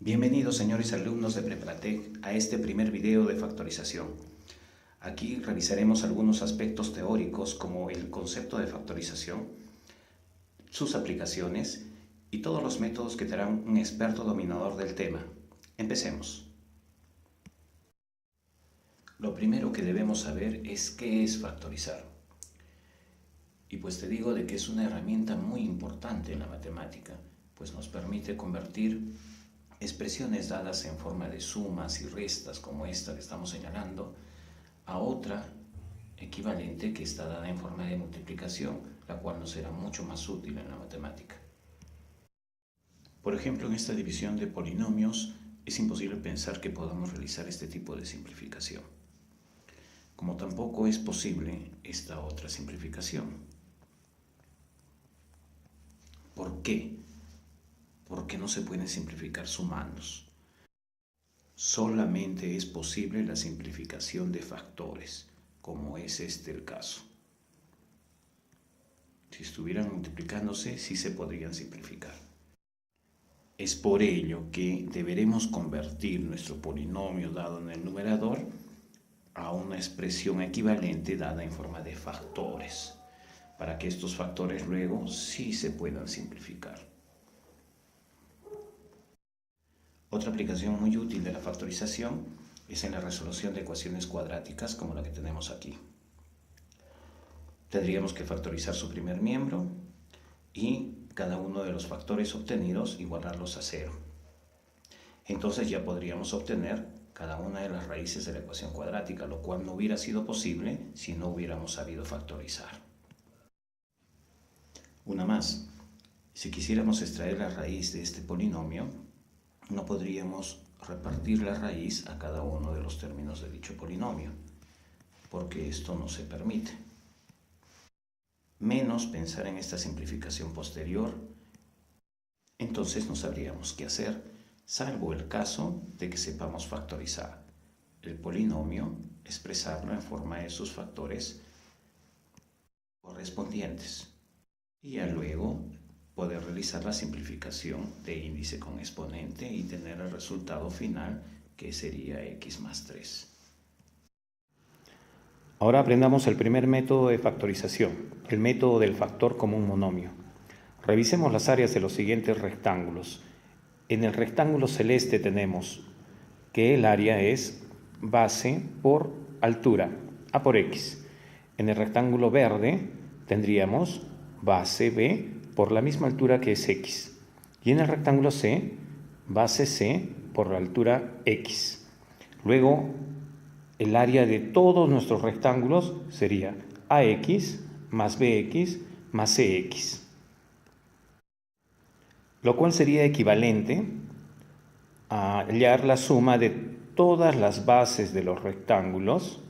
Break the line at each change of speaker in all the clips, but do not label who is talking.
Bienvenidos, señores alumnos de Prepratec, a este primer video de factorización. Aquí revisaremos algunos aspectos teóricos como el concepto de factorización, sus aplicaciones y todos los métodos que te harán un experto dominador del tema. Empecemos. Lo primero que debemos saber es qué es factorizar. Y pues te digo de que es una herramienta muy importante en la matemática, pues nos permite convertir expresiones dadas en forma de sumas y restas, como esta que estamos señalando, a otra equivalente que está dada en forma de multiplicación, la cual nos será mucho más útil en la matemática. Por ejemplo, en esta división de polinomios es imposible pensar que podamos realizar este tipo de simplificación, como tampoco es posible esta otra simplificación. ¿Por qué? Porque no se pueden simplificar sumandos. Solamente es posible la simplificación de factores, como es este el caso. Si estuvieran multiplicándose, sí se podrían simplificar. Es por ello que deberemos convertir nuestro polinomio dado en el numerador a una expresión equivalente dada en forma de factores, para que estos factores luego sí se puedan simplificar. Otra aplicación muy útil de la factorización es en la resolución de ecuaciones cuadráticas como la que tenemos aquí. Tendríamos que factorizar su primer miembro y cada uno de los factores obtenidos igualarlos a 0. Entonces ya podríamos obtener cada una de las raíces de la ecuación cuadrática, lo cual no hubiera sido posible si no hubiéramos sabido factorizar. Una más, si quisiéramos extraer la raíz de este polinomio, no podríamos repartir la raíz a cada uno de los términos de dicho polinomio, porque esto no se permite. Menos pensar en esta simplificación posterior, entonces no sabríamos qué hacer, salvo el caso de que sepamos factorizar el polinomio, expresarlo en forma de sus factores correspondientes, y ya luego poder realizar la simplificación de índice con exponente y tener el resultado final, que sería x más 3. Ahora aprendamos el primer método de factorización, el método del factor común monomio. Revisemos las áreas de los siguientes rectángulos. En el rectángulo celeste tenemos que el área es base por altura, a por x. En el rectángulo verde tendríamos base b por la misma altura que es x. Y en el rectángulo C, base C por la altura x. Luego, el área de todos nuestros rectángulos sería ax más bx más cx, lo cual sería equivalente a hallar la suma de todas las bases de los rectángulos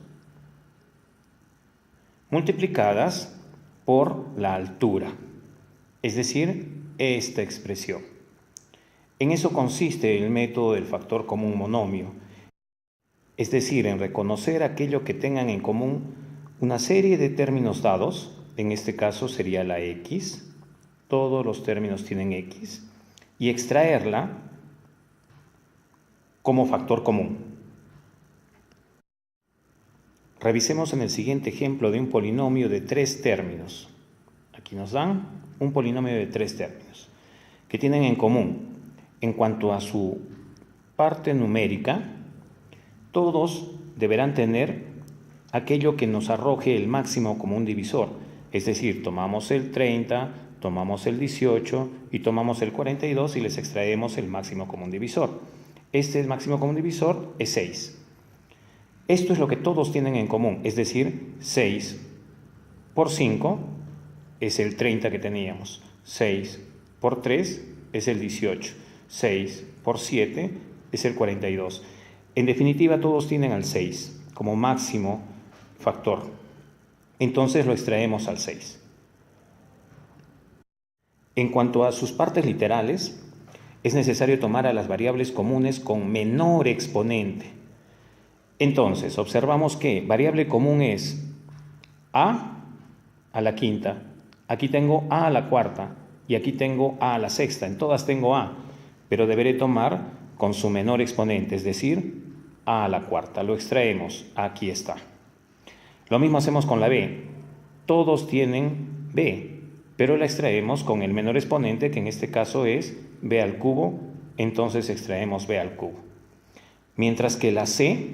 multiplicadas por la altura, es decir, esta expresión. En eso consiste el método del factor común monomio, es decir, en reconocer aquello que tengan en común una serie de términos dados, en este caso sería la x, todos los términos tienen x, y extraerla como factor común. Revisemos en el siguiente ejemplo de un polinomio de 3 términos. Aquí nos dan un polinomio de 3 términos que tienen en común, en cuanto a su parte numérica, todos deberán tener aquello que nos arroje el máximo común divisor, es decir, tomamos el 30, tomamos el 18 y tomamos el 42 y les extraemos el máximo común divisor. Este máximo común divisor es 6. Esto es lo que todos tienen en común, es decir, 6 por 5 es el 30 que teníamos, 6 por 3 es el 18, 6 por 7 es el 42. En definitiva, todos tienen al 6 como máximo factor. Entonces lo extraemos al 6. En cuanto a sus partes literales, es necesario tomar a las variables comunes con menor exponente. Entonces, observamos que variable común es a la quinta, aquí tengo a la cuarta y aquí tengo a la sexta. En todas tengo a, pero deberé tomar con su menor exponente, es decir, a a la cuarta. Lo extraemos, aquí está. Lo mismo hacemos con la b. Todos tienen b, pero la extraemos con el menor exponente, que en este caso es b al cubo, entonces extraemos b al cubo. Mientras que la c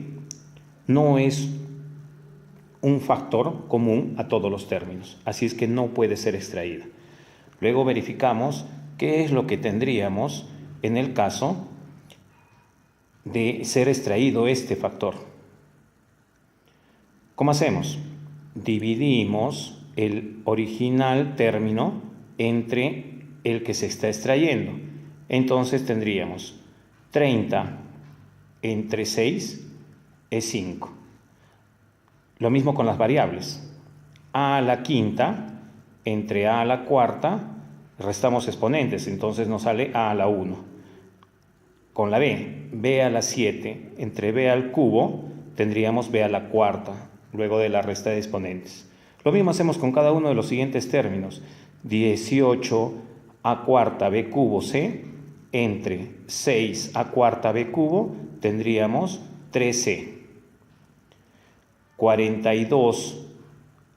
no es un factor común a todos los términos, así es que no puede ser extraída. Luego verificamos qué es lo que tendríamos en el caso de ser extraído este factor. ¿Cómo hacemos? Dividimos el original término entre el que se está extrayendo. Entonces tendríamos 30 entre 6 es 5. Lo mismo con las variables. A a la quinta entre a a la cuarta, restamos exponentes, entonces nos sale a a la 1. Con la b a la 7 entre b al cubo, tendríamos b a la cuarta, luego de la resta de exponentes. Lo mismo hacemos con cada uno de los siguientes términos. 18 a cuarta b cubo c entre 6 a cuarta b cubo, tendríamos 3c. 42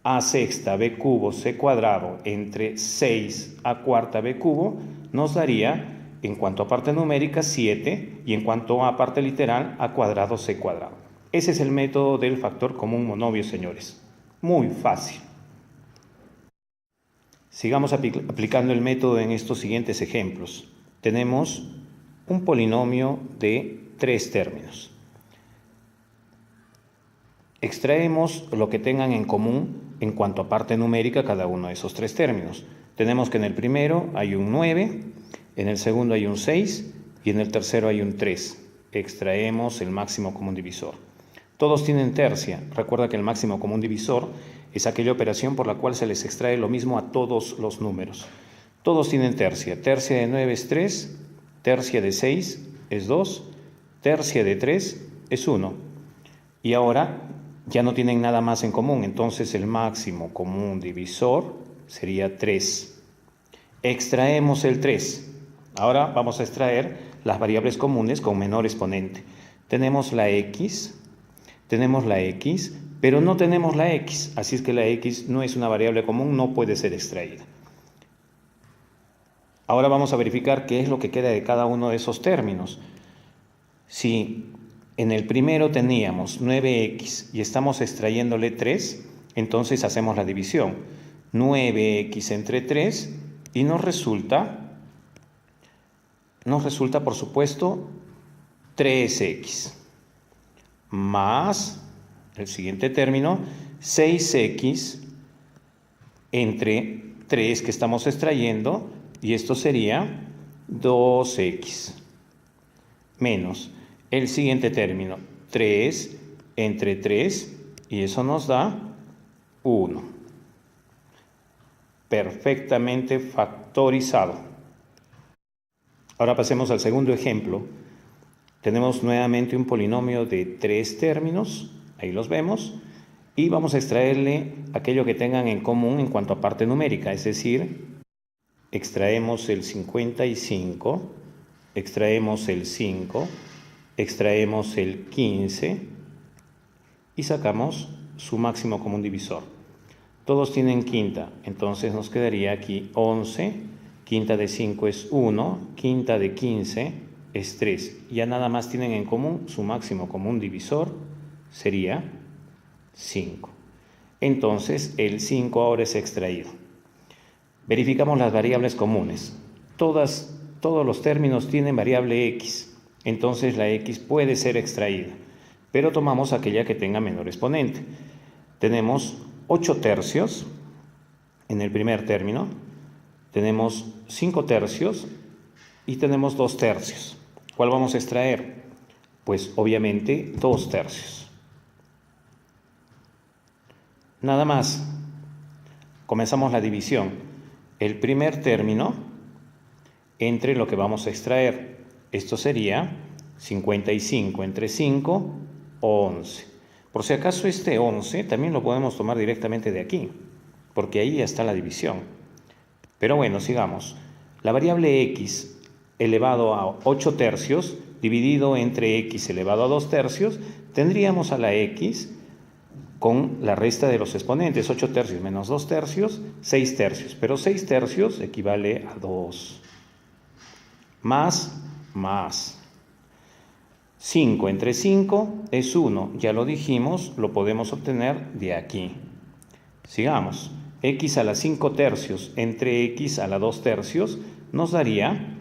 a sexta b cubo c cuadrado entre 6 a cuarta b cubo nos daría, en cuanto a parte numérica, 7, y en cuanto a parte literal, a cuadrado c cuadrado. Ese es el método del factor común monovio, señores. Muy fácil. Sigamos aplicando el método en estos siguientes ejemplos. Tenemos un polinomio de 3 términos. Extraemos lo que tengan en común en cuanto a parte numérica cada uno de esos 3 términos. Tenemos que en el primero hay un 9, en el segundo hay un 6 y en el tercero hay un 3. Extraemos el máximo común divisor. Todos tienen tercia. Recuerda que el máximo común divisor es aquella operación por la cual se les extrae lo mismo a todos los números. Todos tienen tercia. Tercia de 9 es 3, tercia de 6 es 2, tercia de 3 es 1. Y ahora ya no tienen nada más en común, entonces el máximo común divisor sería 3. Extraemos el 3. Ahora vamos a extraer las variables comunes con menor exponente. Tenemos la x, pero no tenemos la x, así es que la x no es una variable común, no puede ser extraída. Ahora vamos a verificar qué es lo que queda de cada uno de esos términos. Si en el primero teníamos 9x y estamos extrayéndole 3, entonces hacemos la división. 9x entre 3 y nos resulta por supuesto 3x más el siguiente término, 6x entre 3 que estamos extrayendo, y esto sería 2x menos el siguiente término, 3 entre 3, y eso nos da 1. Perfectamente factorizado. Ahora pasemos al segundo ejemplo. Tenemos nuevamente un polinomio de 3 términos, ahí los vemos, y vamos a extraerle aquello que tengan en común en cuanto a parte numérica, es decir, extraemos el 55, extraemos el 5, extraemos el 15 y sacamos su máximo común divisor. Todos tienen quinta, entonces nos quedaría aquí 11, quinta de 5 es 1, quinta de 15 es 3. Ya nada más tienen en común su máximo común divisor, sería 5. Entonces el 5 ahora es extraído. Verificamos las variables comunes. Todos los términos tienen variable x. Entonces la x puede ser extraída, pero tomamos aquella que tenga menor exponente. Tenemos 8 tercios en el primer término, tenemos 5 tercios y tenemos 2 tercios. ¿Cuál vamos a extraer? Pues obviamente 2 tercios. Nada más. Comenzamos la división. El primer término entre lo que vamos a extraer. Esto sería 55 entre 5, 11. Por si acaso este 11 también lo podemos tomar directamente de aquí, porque ahí ya está la división. Pero bueno, sigamos. La variable x elevado a 8 tercios dividido entre x elevado a 2 tercios, tendríamos a la x con la resta de los exponentes, 8 tercios menos 2 tercios, 6 tercios, pero 6 tercios equivale a 2. Más 5 entre 5 es 1, ya lo dijimos, lo podemos obtener de aquí. Sigamos, x a la 5 tercios entre x a la 2 tercios nos daría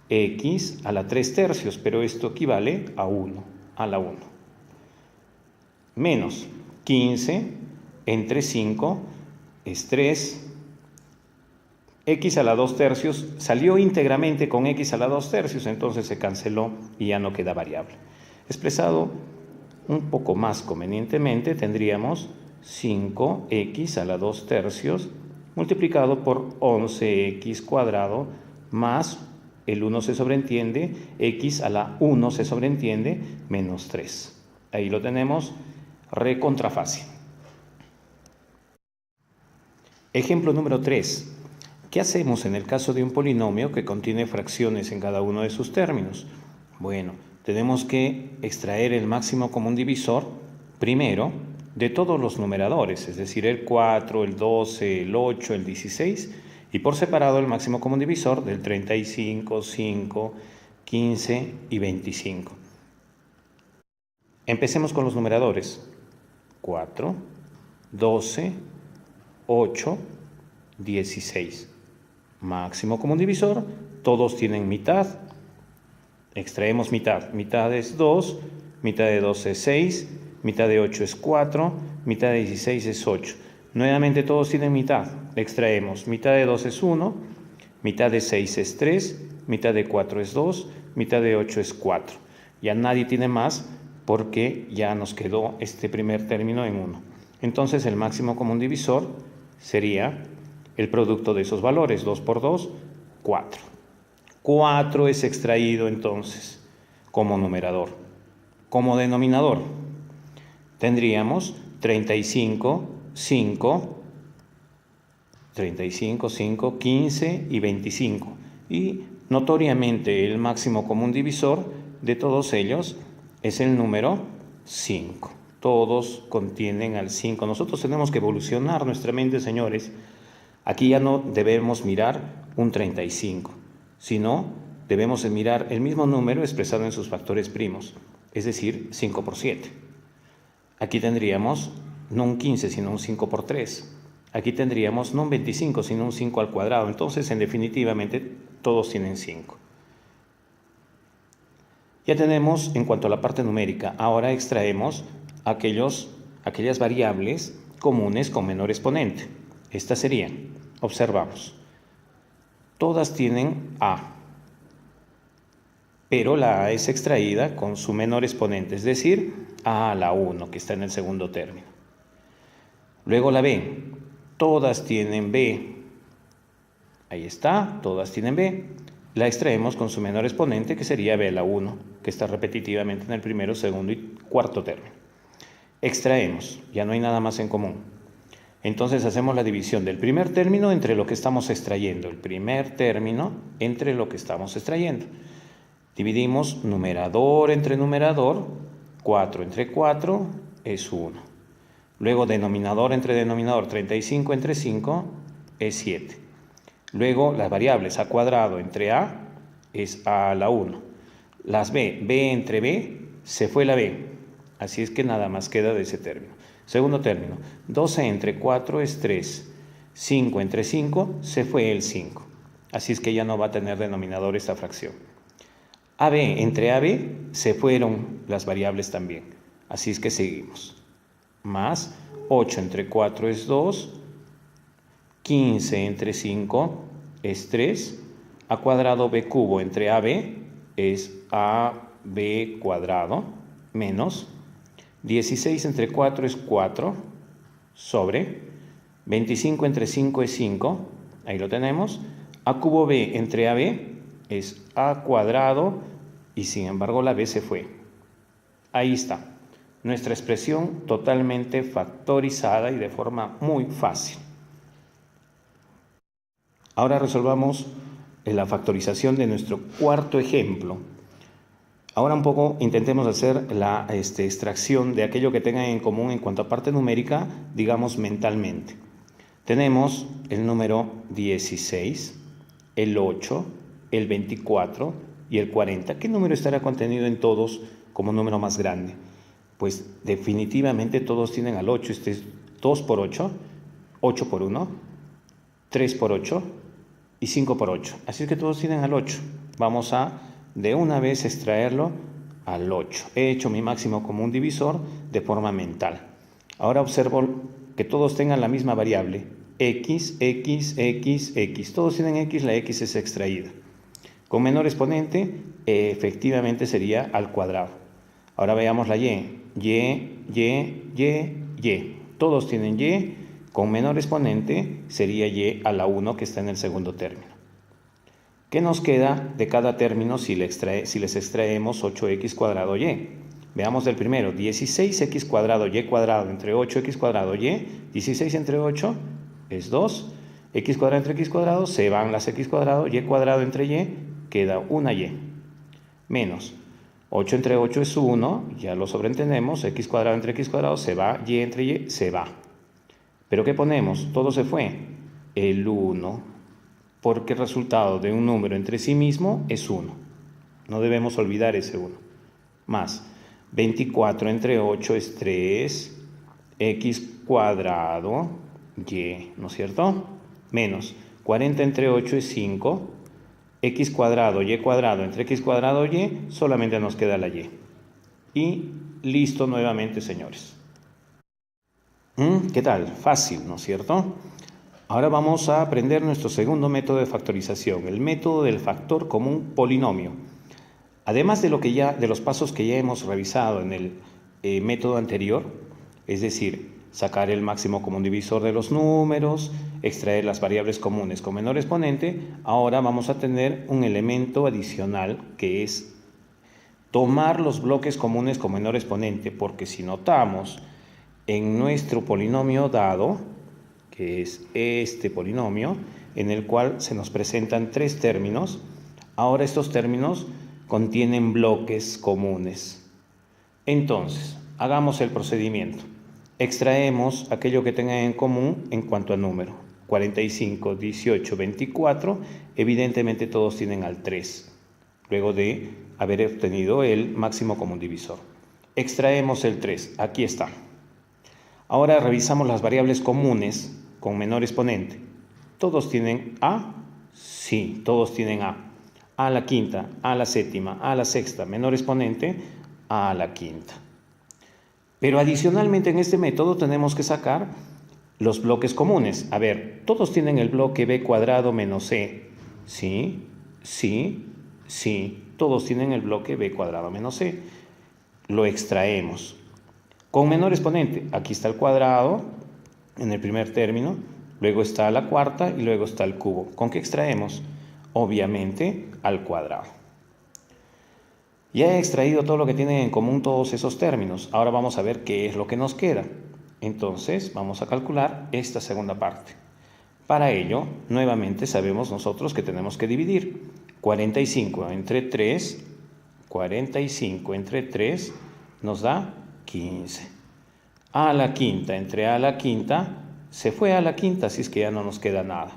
x a la 3 tercios, pero esto equivale a 1, a la 1. Menos 15 entre 5 es 3. X a la 2 tercios salió íntegramente con x a la 2 tercios, entonces se canceló y ya no queda variable. Expresado un poco más convenientemente, tendríamos 5x a la 2 tercios multiplicado por 11x cuadrado más el 1 se sobreentiende, x a la 1 se sobreentiende, menos 3. Ahí lo tenemos recontra fácil. Ejemplo número 3. ¿Qué hacemos en el caso de un polinomio que contiene fracciones en cada uno de sus términos? Bueno, tenemos que extraer el máximo común divisor primero de todos los numeradores, es decir, el 4, el 12, el 8, el 16, y por separado el máximo común divisor del 35, 5, 15 y 25. Empecemos con los numeradores. 4, 12, 8, 16. Máximo común divisor, todos tienen mitad. Extraemos mitad. Mitad es 2, mitad de 12 es 6, mitad de 8 es 4, mitad de 16 es 8. Nuevamente todos tienen mitad. Extraemos mitad de 2 es 1, mitad de 6 es 3, mitad de 4 es 2, mitad de 8 es 4. Ya nadie tiene más porque ya nos quedó este primer término en 1. Entonces el máximo común divisor sería el producto de esos valores, 2 por 2, 4. 4 es extraído entonces como numerador. Como denominador tendríamos 35, 5, 15 y 25. Y notoriamente el máximo común divisor de todos ellos es el número 5. Todos contienen al 5. Nosotros tenemos que evolucionar nuestra mente, señores. Aquí ya no debemos mirar un 35, sino debemos mirar el mismo número expresado en sus factores primos, es decir, 5 por 7. Aquí tendríamos no un 15, sino un 5 por 3. Aquí tendríamos no un 25, sino un 5 al cuadrado. Entonces, en definitivamente, todos tienen 5. Ya tenemos en cuanto a la parte numérica. Ahora extraemos aquellas variables comunes con menor exponente. Estas serían, observamos, todas tienen a, pero la a es extraída con su menor exponente, es decir, a la 1, que está en el segundo término. Luego la b, todas tienen b, ahí está, todas tienen b, la extraemos con su menor exponente, que sería b a la 1, que está repetitivamente en el primero, segundo y cuarto término. Extraemos, ya no hay nada más en común. Entonces hacemos la división del primer término entre lo que estamos extrayendo. El primer término entre lo que estamos extrayendo. Dividimos numerador entre numerador. 4 entre 4 es 1. Luego denominador entre denominador. 35 entre 5 es 7. Luego las variables a cuadrado entre a es a la 1. Las b entre b, se fue la b. Así es que nada más queda de ese término. Segundo término, 12 entre 4 es 3, 5 entre 5 se fue el 5. Así es que ya no va a tener denominador esta fracción. AB entre AB se fueron las variables también. Así es que seguimos. Más 8 entre 4 es 2, 15 entre 5 es 3, a cuadrado b cubo entre AB es AB cuadrado, menos 16 entre 4 es 4, sobre 25 entre 5 es 5, ahí lo tenemos, a cubo b entre AB es a cuadrado y sin embargo la b se fue. Ahí está, nuestra expresión totalmente factorizada y de forma muy fácil. Ahora resolvamos la factorización de nuestro cuarto ejemplo. Ahora un poco intentemos hacer la extracción de aquello que tengan en común en cuanto a parte numérica, digamos mentalmente. Tenemos el número 16, el 8, el 24 y el 40. ¿Qué número estará contenido en todos como número más grande? Pues definitivamente todos tienen al 8. Este es 2 por 8, 8 por 1, 3 por 8 y 5 por 8. Así es que todos tienen al 8. Vamos a de una vez extraerlo al 8. He hecho mi máximo común divisor de forma mental. Ahora observo que todos tengan la misma variable, x, x, x, x. Todos tienen x, la x es extraída. Con menor exponente, efectivamente sería al cuadrado. Ahora veamos la y. Y. Todos tienen y. Con menor exponente sería y a la 1 que está en el segundo término. ¿Qué nos queda de cada término si les extraemos 8x cuadrado y? Veamos el primero, 16x cuadrado y cuadrado entre 8x cuadrado y, 16 entre 8 es 2, x cuadrado entre x cuadrado, se van las x cuadrado, y cuadrado entre y, queda una y, menos 8 entre 8 es 1, ya lo sobreentendemos, x cuadrado entre x cuadrado se va, y entre y se va. ¿Pero qué ponemos? Todo se fue, el 1. Porque el resultado de un número entre sí mismo es 1. No debemos olvidar ese 1. Más 24 entre 8 es 3, x cuadrado, y, ¿no es cierto? Menos 40 entre 8 es 5, x cuadrado, y cuadrado entre x cuadrado, y, solamente nos queda la y. Y listo nuevamente, señores. ¿Qué tal? Fácil, ¿no es cierto? Ahora vamos a aprender nuestro segundo método de factorización, el método del factor común polinomio. Además de los pasos que ya hemos revisado en el método anterior, es decir, sacar el máximo común divisor de los números, extraer las variables comunes con menor exponente, ahora vamos a tener un elemento adicional que es tomar los bloques comunes con menor exponente, porque si notamos en nuestro polinomio dado, que es este polinomio, en el cual se nos presentan tres términos. Ahora estos términos contienen bloques comunes. Entonces, hagamos el procedimiento. Extraemos aquello que tengan en común en cuanto a número. 45, 18, 24, evidentemente todos tienen al 3, luego de haber obtenido el máximo común divisor. Extraemos el 3, aquí está. Ahora revisamos las variables comunes con menor exponente. ¿Todos tienen A? Sí, todos tienen A. A a la quinta, A a la séptima, A a la sexta, menor exponente, A a la quinta. Pero adicionalmente en este método tenemos que sacar los bloques comunes. A ver, todos tienen el bloque B cuadrado menos C. Sí, sí, sí. Todos tienen el bloque B cuadrado menos C. Lo extraemos. Con menor exponente, aquí está el cuadrado en el primer término, luego está la cuarta y luego está el cubo. ¿Con qué extraemos? Obviamente al cuadrado. Ya he extraído todo lo que tienen en común todos esos términos. Ahora vamos a ver qué es lo que nos queda. Entonces vamos a calcular esta segunda parte. Para ello, nuevamente sabemos nosotros que tenemos que dividir. 45 entre 3 nos da 15. A la quinta entre A a la quinta se fue a la quinta, así es que ya no nos queda nada.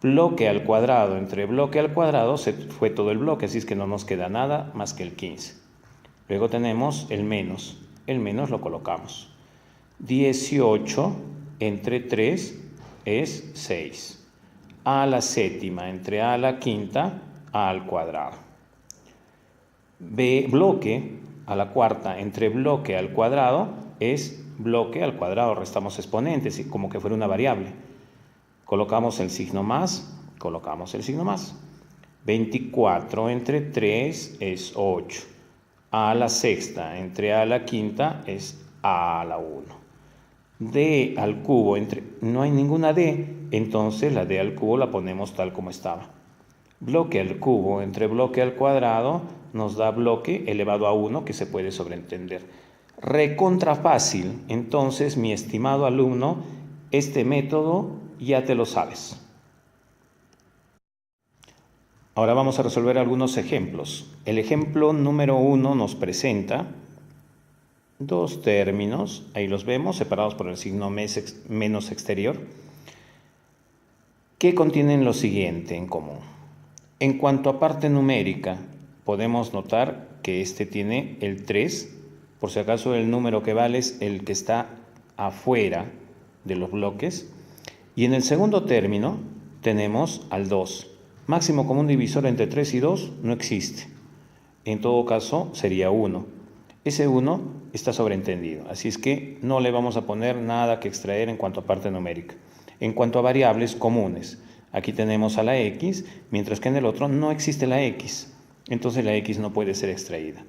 Bloque al cuadrado entre bloque al cuadrado se fue todo el bloque, así es que no nos queda nada más que el 15. Luego tenemos el menos lo colocamos. 18 entre 3 es 6. A la séptima entre A a la quinta, A al cuadrado. B bloque a la cuarta entre bloque al cuadrado es bloque al cuadrado, restamos exponentes, como que fuera una variable. Colocamos el signo más, 24 entre 3 es 8. A la sexta entre A a la quinta es A a la 1. D al cubo, no hay ninguna D, entonces la D al cubo la ponemos tal como estaba. Bloque al cubo entre bloque al cuadrado nos da bloque elevado a 1, que se puede sobreentender. Recontra fácil. Entonces, mi estimado alumno, este método ya te lo sabes. Ahora vamos a resolver algunos ejemplos. El ejemplo número 1 nos presenta dos términos, ahí los vemos, separados por el signo menos exterior, que contienen lo siguiente en común. En cuanto a parte numérica, podemos notar que este tiene el 3, por si acaso el número que vale es el que está afuera de los bloques, y en el segundo término tenemos al 2. Máximo común divisor entre 3 y 2 no existe. En todo caso sería 1. Ese 1 está sobreentendido, así es que no le vamos a poner nada que extraer en cuanto a parte numérica. En cuanto a variables comunes, aquí tenemos a la x, mientras que en el otro no existe la x. Entonces la x no puede ser extraída.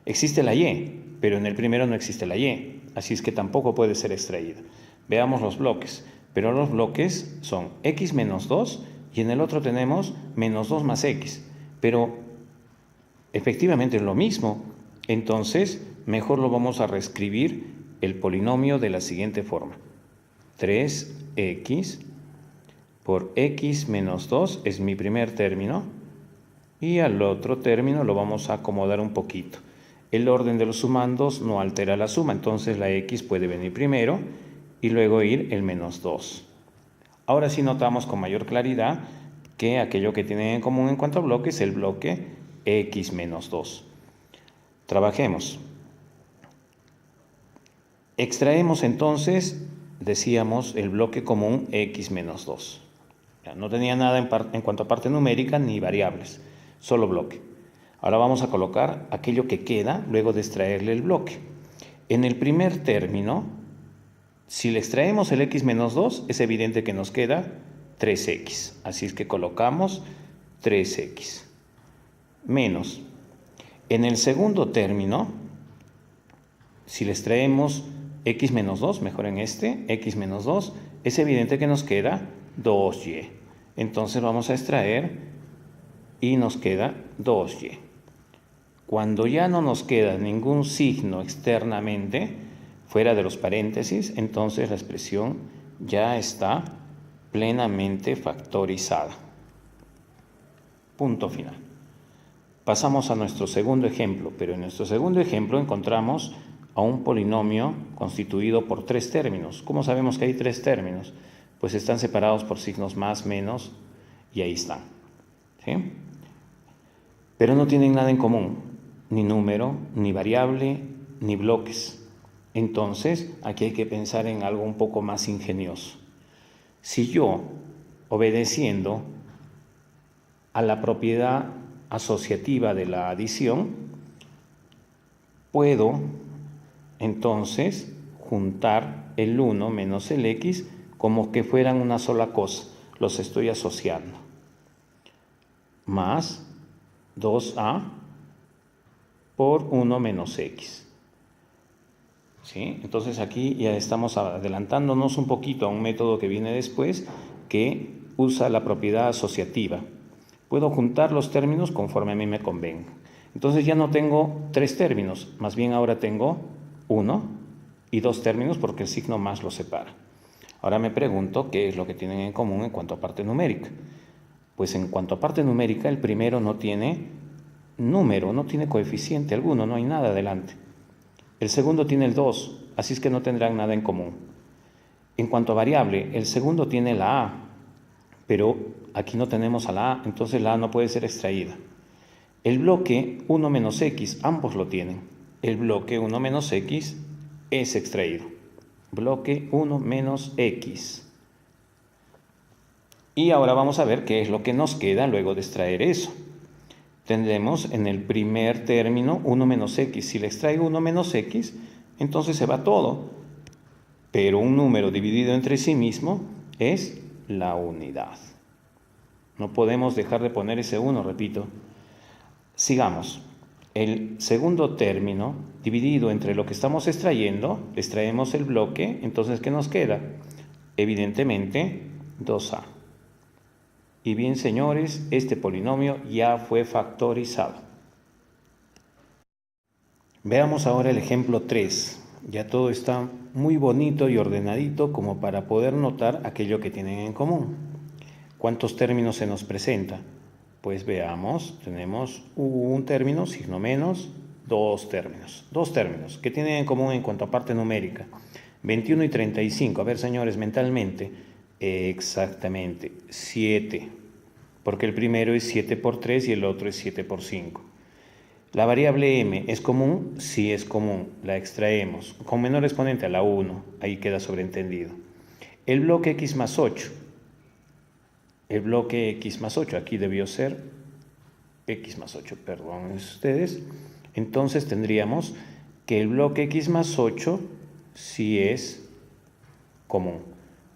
Existe la y, pero en el primero no existe la y, así es que tampoco puede ser extraída. Veamos los bloques, pero los bloques son x menos 2 y en el otro tenemos menos 2 más x, pero efectivamente es lo mismo. Entonces, mejor lo vamos a reescribir el polinomio de la siguiente forma. 3x por x menos 2 es mi primer término y al otro término lo vamos a acomodar un poquito. El orden de los sumandos no altera la suma, entonces la x puede venir primero y luego ir el menos 2. Ahora sí notamos con mayor claridad que aquello que tienen en común en cuanto a bloques es el bloque x menos 2. Trabajemos. Extraemos entonces, decíamos, el bloque común x menos 2. No tenía nada en cuanto a parte numérica ni variables, solo bloque. Ahora vamos a colocar aquello que queda luego de extraerle el bloque. En el primer término, si le extraemos el x menos 2, es evidente que nos queda 3x. Así es que colocamos 3x. Menos. En el segundo término, si le extraemos x menos 2, mejor en este, x menos 2, es evidente que nos queda 2y. Entonces vamos a extraer y nos queda 2y. Cuando ya no nos queda ningún signo externamente, fuera de los paréntesis, entonces la expresión ya está plenamente factorizada. Punto final. Pasamos a nuestro segundo ejemplo, pero en nuestro segundo ejemplo encontramos a un polinomio constituido por 3 términos. ¿Cómo sabemos que hay 3 términos? Pues están separados por signos más, menos, y ahí están. ¿Sí? Pero no tienen nada en común, ni número, ni variable, ni bloques. Entonces, aquí hay que pensar en algo un poco más ingenioso. Si yo, obedeciendo a la propiedad asociativa de la adición, puedo entonces juntar el 1 menos el x como que fueran una sola cosa, los estoy asociando, más 2a por 1 menos x. ¿Sí? Entonces aquí ya estamos adelantándonos un poquito a un método que viene después que usa la propiedad asociativa. Puedo juntar los términos conforme a mí me convenga. Entonces ya no tengo 3 términos, más bien ahora tengo 1 y 2 términos porque el signo más los separa. Ahora me pregunto qué es lo que tienen en común en cuanto a parte numérica. Pues en cuanto a parte numérica, el primero no tiene número, no tiene coeficiente alguno, no hay nada adelante. El segundo tiene el 2, así es que no tendrán nada en común. En cuanto a variable, el segundo tiene la a, pero aquí no tenemos a la a, entonces la a no puede ser extraída. El bloque 1 menos x, ambos lo tienen. El bloque 1 menos x es extraído. Bloque 1 menos x. Y ahora vamos a ver qué es lo que nos queda luego de extraer eso. Tendremos en el primer término 1 menos x. Si le extraigo 1 menos x, entonces se va todo. Pero un número dividido entre sí mismo es la unidad. No podemos dejar de poner ese 1, repito. Sigamos. El segundo término dividido entre lo que estamos extrayendo, extraemos el bloque, entonces ¿qué nos queda? Evidentemente 2a. Y bien, señores, este polinomio ya fue factorizado. Veamos ahora el ejemplo 3. Ya todo está muy bonito y ordenadito como para poder notar aquello que tienen en común. ¿Cuántos términos se nos presenta? Pues veamos, tenemos un término, signo menos, dos términos. Dos términos que tienen en común en cuanto a parte numérica. 21 y 35. A ver, señores, mentalmente. Exactamente, 7. Porque el primero es 7 por 3 y el otro es 7 por 5. ¿La variable m es común? Sí es común, la extraemos. Con menor exponente a la 1, ahí queda sobreentendido. El bloque x más 8. El bloque x más 8, aquí debió ser x más 8, perdón ustedes. Entonces tendríamos que el bloque x más 8 sí es común.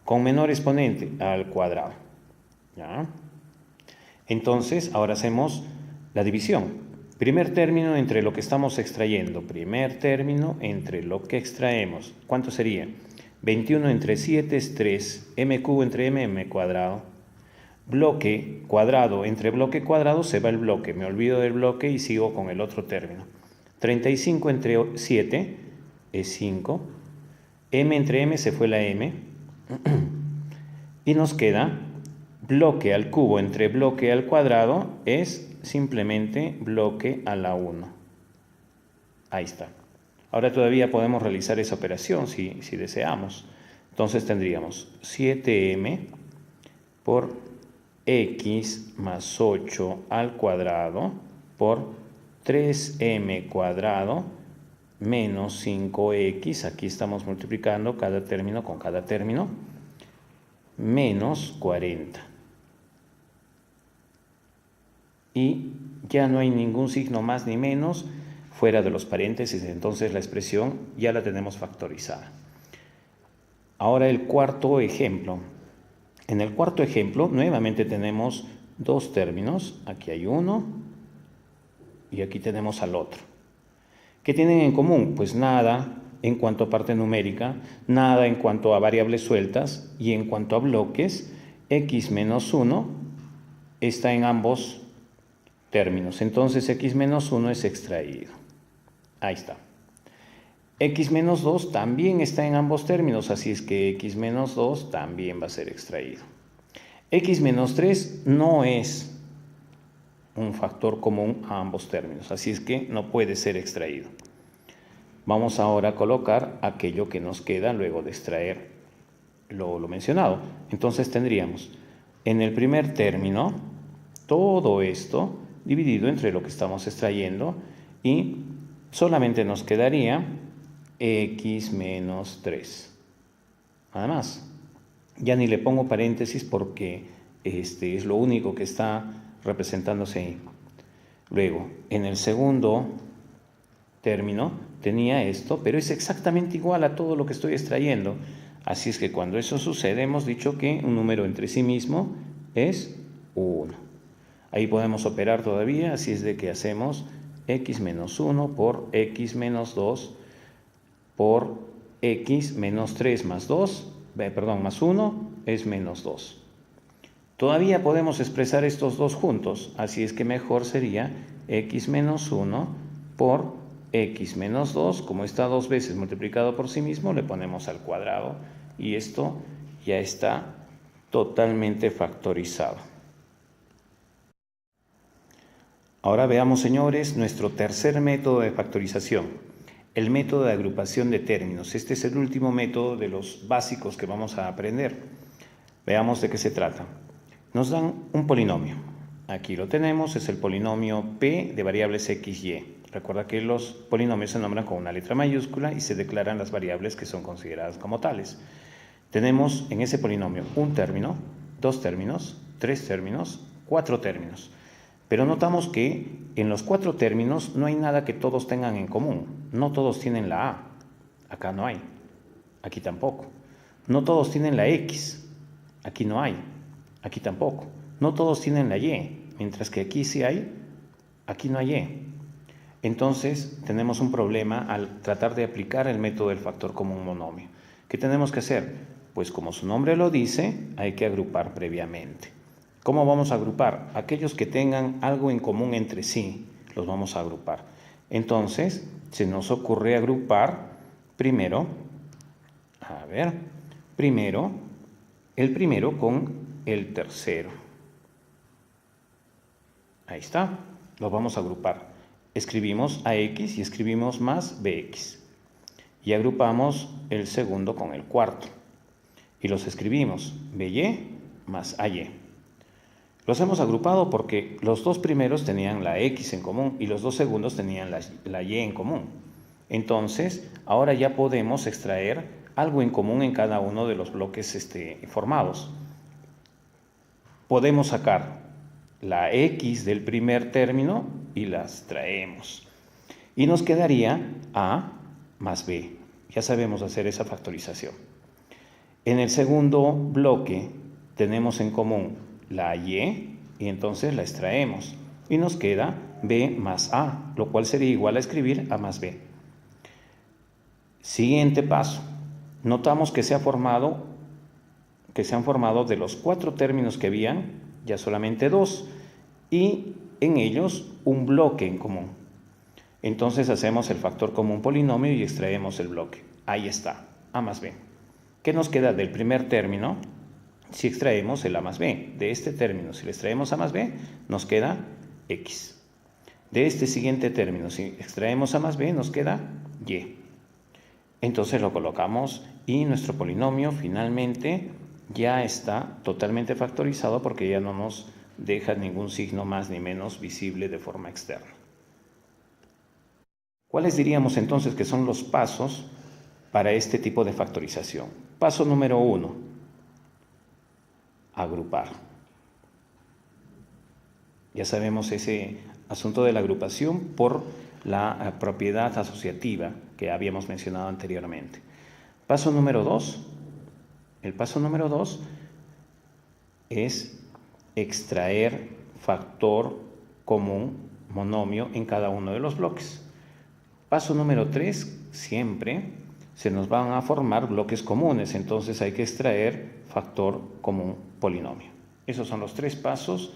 Con menor exponente al cuadrado. ¿Ya? Entonces, ahora hacemos la división. Primer término entre lo que estamos extrayendo. Primer término entre lo que extraemos. ¿Cuánto sería? 21 entre 7 es 3. M cubo entre m cuadrado. Bloque cuadrado entre bloque cuadrado se va el bloque. Me olvido del bloque y sigo con el otro término. 35 entre 7 es 5. M entre m se fue la m. Y nos queda bloque al cubo entre bloque al cuadrado es simplemente bloque a la 1. Ahí está. Ahora todavía podemos realizar esa operación si deseamos. Entonces tendríamos 7m por x más 8 al cuadrado por 3m cuadrado menos 5x. Aquí estamos multiplicando cada término con cada término. Menos 40. Y ya no hay ningún signo más ni menos fuera de los paréntesis, entonces la expresión ya la tenemos factorizada. Ahora el cuarto ejemplo. En el cuarto ejemplo nuevamente tenemos dos términos, aquí hay uno y aquí tenemos al otro. ¿Qué tienen en común? Pues nada en cuanto a parte numérica, nada en cuanto a variables sueltas y en cuanto a bloques, x menos 1 está en ambos términos. Entonces x menos 1 es extraído. Ahí está. X menos 2 también está en ambos términos, así es que x menos 2 también va a ser extraído. X menos 3 no es un factor común a ambos términos, así es que no puede ser extraído. Vamos ahora a colocar aquello que nos queda luego de extraer lo mencionado. Entonces tendríamos en el primer término todo esto dividido entre lo que estamos extrayendo y solamente nos quedaría x menos 3. Nada más. Ya ni le pongo paréntesis porque es lo único que está representándose ahí. Luego, en el segundo término tenía esto, pero es exactamente igual a todo lo que estoy extrayendo. Así es que cuando eso sucede, hemos dicho que un número entre sí mismo es 1. Ahí podemos operar todavía, así es de que hacemos x menos 1 por x menos 2 por x menos 3 más 2, más 1 es menos 2. Todavía podemos expresar estos dos juntos, así es que mejor sería x menos 1 por x menos 2, como está dos veces multiplicado por sí mismo, le ponemos al cuadrado y esto ya está totalmente factorizado. Ahora veamos, señores, nuestro tercer método de factorización, el método de agrupación de términos. Este es el último método de los básicos que vamos a aprender. Veamos de qué se trata. Nos dan un polinomio. Aquí lo tenemos, es el polinomio P de variables x, y. Recuerda que los polinomios se nombran con una letra mayúscula y se declaran las variables que son consideradas como tales. Tenemos en ese polinomio un término, dos términos, tres términos, cuatro términos. Pero notamos que en los cuatro términos no hay nada que todos tengan en común. No todos tienen la A. Acá no hay. Aquí tampoco. No todos tienen la X. Aquí no hay. Aquí tampoco. No todos tienen la Y. Mientras que aquí sí hay, aquí no hay Y. Entonces tenemos un problema al tratar de aplicar el método del factor común monomio. ¿Qué tenemos que hacer? Pues como su nombre lo dice, hay que agrupar previamente. ¿Cómo vamos a agrupar? Aquellos que tengan algo en común entre sí, los vamos a agrupar. Entonces, se nos ocurre agrupar primero, el primero con el tercero. Ahí está, los vamos a agrupar. Escribimos AX y escribimos más BX. Y agrupamos el segundo con el cuarto. Y los escribimos BY más AY. Los hemos agrupado porque los dos primeros tenían la X en común y los dos segundos tenían la Y en común. Entonces, ahora ya podemos extraer algo en común en cada uno de los bloques formados. Podemos sacar la X del primer término y las traemos. Y nos quedaría A más B. Ya sabemos hacer esa factorización. En el segundo bloque tenemos en común la Y y entonces la extraemos. Y nos queda B más A, lo cual sería igual a escribir A más B. Siguiente paso. Notamos que se han formado de los 4 términos que habían, ya solamente 2, y en ellos un bloque en común. Entonces hacemos el factor común polinomio y extraemos el bloque. Ahí está, A más B. ¿Qué nos queda del primer término? Si extraemos el A más B. De este término, si le extraemos A más B, nos queda X. De este siguiente término, si extraemos A más B, nos queda Y. Entonces lo colocamos y nuestro polinomio finalmente ya está totalmente factorizado porque ya no nos deja ningún signo más ni menos visible de forma externa. ¿Cuáles diríamos entonces que son los pasos para este tipo de factorización? Paso número 1, agrupar. Ya sabemos ese asunto de la agrupación por la propiedad asociativa que habíamos mencionado anteriormente. Paso número 2. El paso número 2 es extraer factor común monomio en cada uno de los bloques. Paso número 3, siempre se nos van a formar bloques comunes, entonces hay que extraer factor común polinomio. Esos son los 3 pasos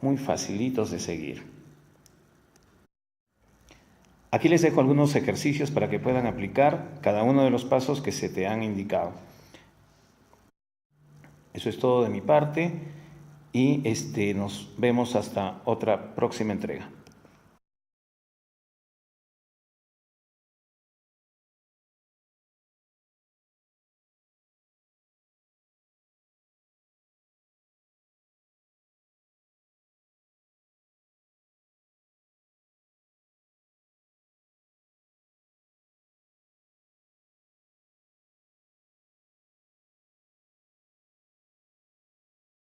muy facilitos de seguir. Aquí les dejo algunos ejercicios para que puedan aplicar cada uno de los pasos que se te han indicado. Eso es todo de mi parte y nos vemos hasta otra próxima entrega.